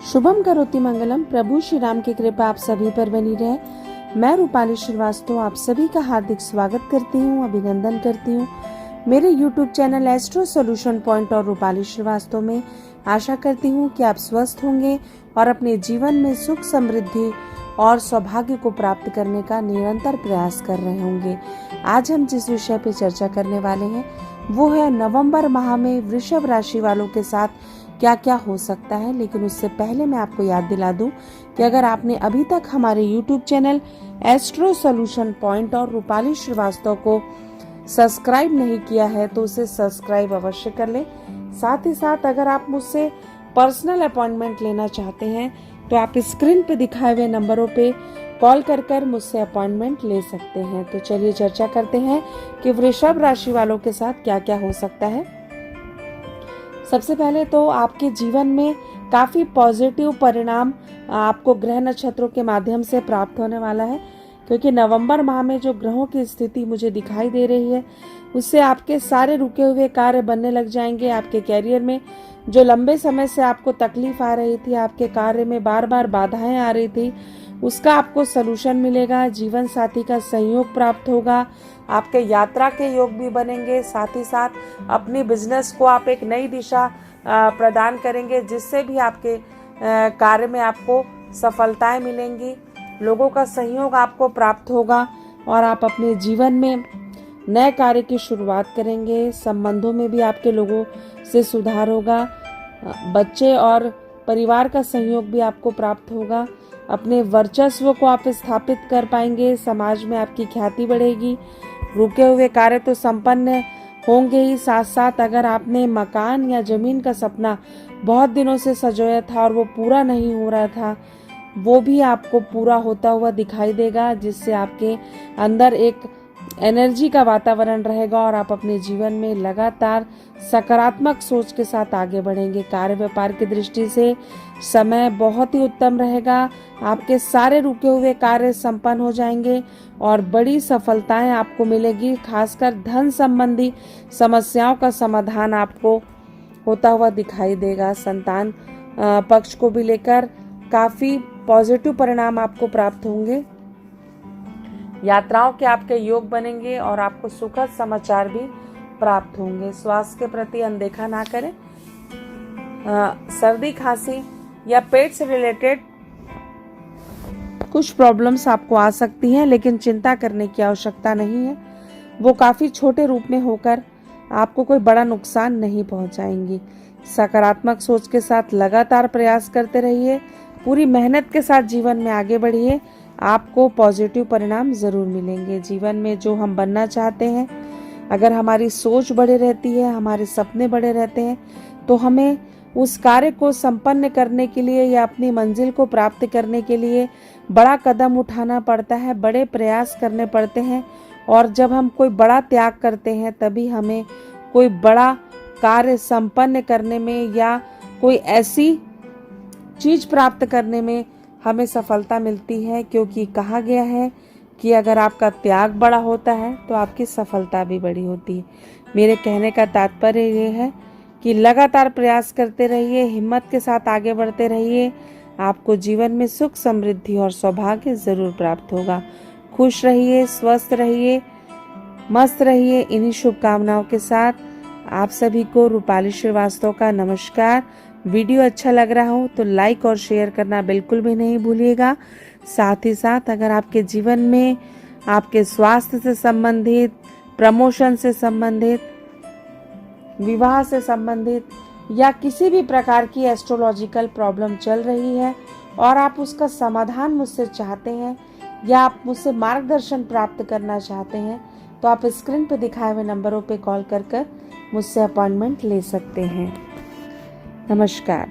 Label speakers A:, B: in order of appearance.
A: शुभम करोति मंगलम। प्रभु श्री राम की कृपा आप सभी पर बनी रहे। मैं रूपाली श्रीवास्तव आप सभी का हार्दिक स्वागत करती हूँ, अभिनंदन करती हूँ मेरे YouTube channel astro solution point और रूपाली श्रीवास्तव में। आशा करती हूँ कि आप स्वस्थ होंगे और अपने जीवन में सुख, समृद्धि और सौभाग्य को प्राप्त करने का निरंतर प्रयास कर रहे होंगे। आज हम जिस विषय पे चर्चा करने वाले हैं वो है नवंबर माह में वृषभ राशि वालों के साथ क्या क्या हो सकता है। लेकिन उससे पहले मैं आपको याद दिला दूं कि अगर आपने अभी तक हमारे YouTube channel astro solution point और रूपाली श्रीवास्तव को सब्सक्राइब नहीं किया है तो उसे सब्सक्राइब अवश्य कर लें। साथ ही साथ अगर आप मुझसे पर्सनल अपॉइंटमेंट लेना चाहते हैं तो आप स्क्रीन पे दिखाए हुए नंबरों पे कॉल कर मुझसे अपॉइंटमेंट ले सकते हैं। तो चलिए चर्चा करते हैं कि वृषभ राशि वालों के साथ क्या क्या हो सकता है। सबसे पहले तो आपके जीवन में काफी पॉजिटिव परिणाम आपको ग्रह नक्षत्रों के माध्यम से प्राप्त होने वाला है, क्योंकि नवंबर माह में जो ग्रहों की स्थिति मुझे दिखाई दे रही है उससे आपके सारे रुके हुए कार्य बनने लग जाएंगे। आपके कैरियर में जो लंबे समय से आपको तकलीफ आ रही थी, आपके कार्य में बार बार बाधाएं आ रही थी, उसका आपको सलूशन मिलेगा। जीवन साथी का सहयोग प्राप्त होगा, आपके यात्रा के योग भी बनेंगे। साथ ही साथ अपनी बिजनेस को आप एक नई दिशा प्रदान करेंगे, जिससे भी आपके कार्य में आपको सफलताएं मिलेंगी। लोगों का सहयोग आपको प्राप्त होगा और आप अपने जीवन में नए कार्य की शुरुआत करेंगे। संबंधों में भी आपके लोगों से सुधार होगा। बच्चे और परिवार का सहयोग भी आपको प्राप्त होगा। अपने वर्चस्व को आप स्थापित कर पाएंगे, समाज में आपकी ख्याति बढ़ेगी। रुके हुए कार्य तो संपन्न होंगे ही, साथ साथ अगर आपने मकान या जमीन का सपना बहुत दिनों से सजोया था और वो पूरा नहीं हो रहा था, वो भी आपको पूरा होता हुआ दिखाई देगा, जिससे आपके अंदर एक एनर्जी का वातावरण रहेगा और आप अपने जीवन में लगातार सकारात्मक सोच के साथ आगे बढ़ेंगे। कार्य व्यापार की दृष्टि से समय बहुत ही उत्तम रहेगा। आपके सारे रुके हुए कार्य संपन्न हो जाएंगे और बड़ी सफलताएं आपको मिलेगी। खासकर धन संबंधी समस्याओं का समाधान आपको होता हुआ दिखाई देगा। संतान पक्ष को भी लेकर काफी पॉजिटिव परिणाम आपको प्राप्त होंगे। यात्राओं के आपके योग बनेंगे और आपको सुखद समाचार भी प्राप्त होंगे। स्वास्थ्य के प्रति अनदेखा ना करें। सर्दी, खांसी या पेट से रिलेटेड कुछ प्रॉब्लम्स आपको आ सकती हैं, लेकिन चिंता करने की आवश्यकता नहीं है। वो काफी छोटे रूप में होकर आपको कोई बड़ा नुकसान नहीं पहुंचाएंगी। सकारात्मक सोच के साथ लगातार प्रयास करते रहिए। पूरी मेहनत के साथ जीवन में आगे बढ़िए, आपको पॉजिटिव परिणाम जरूर मिलेंगे। जीवन में जो हम बनना चाहते हैं, अगर हमारी सोच बड़े रहती है, हमारे सपने बड़े रहते हैं, तो हमें उस कार्य को संपन्न करने के लिए या अपनी मंजिल को प्राप्त करने के लिए बड़ा कदम उठाना पड़ता है, बड़े प्रयास करने पड़ते हैं। और जब हम कोई बड़ा त्याग करते हैं तभी हमें कोई बड़ा कार्य संपन्न करने में या कोई ऐसी चीज प्राप्त करने में हमें सफलता मिलती है। क्योंकि कहा गया है कि अगर आपका त्याग बड़ा होता है तो आपकी सफलता भी बड़ी होती है। मेरे कहने का तात्पर्य ये है कि लगातार प्रयास करते रहिए, हिम्मत के साथ आगे बढ़ते रहिए। आपको जीवन में सुख, समृद्धि और सौभाग्य जरूर प्राप्त होगा। खुश रहिए, स्वस्थ रहिए, मस्त रहिए। इन्हीं शुभकामनाओं के साथ आप सभी को रूपाली श्रीवास्तव का नमस्कार। वीडियो अच्छा लग रहा हो तो लाइक और शेयर करना बिल्कुल भी नहीं भूलिएगा। साथ ही साथ अगर आपके जीवन में आपके स्वास्थ्य से संबंधित, प्रमोशन से संबंधित, विवाह से संबंधित या किसी भी प्रकार की एस्ट्रोलॉजिकल प्रॉब्लम चल रही है और आप उसका समाधान मुझसे चाहते हैं या आप मुझसे मार्गदर्शन प्राप्त करना चाहते हैं, तो आप स्क्रीन पर दिखाए हुए नंबरों पर कॉल कर मुझसे अपॉइंटमेंट ले सकते हैं। नमस्कार।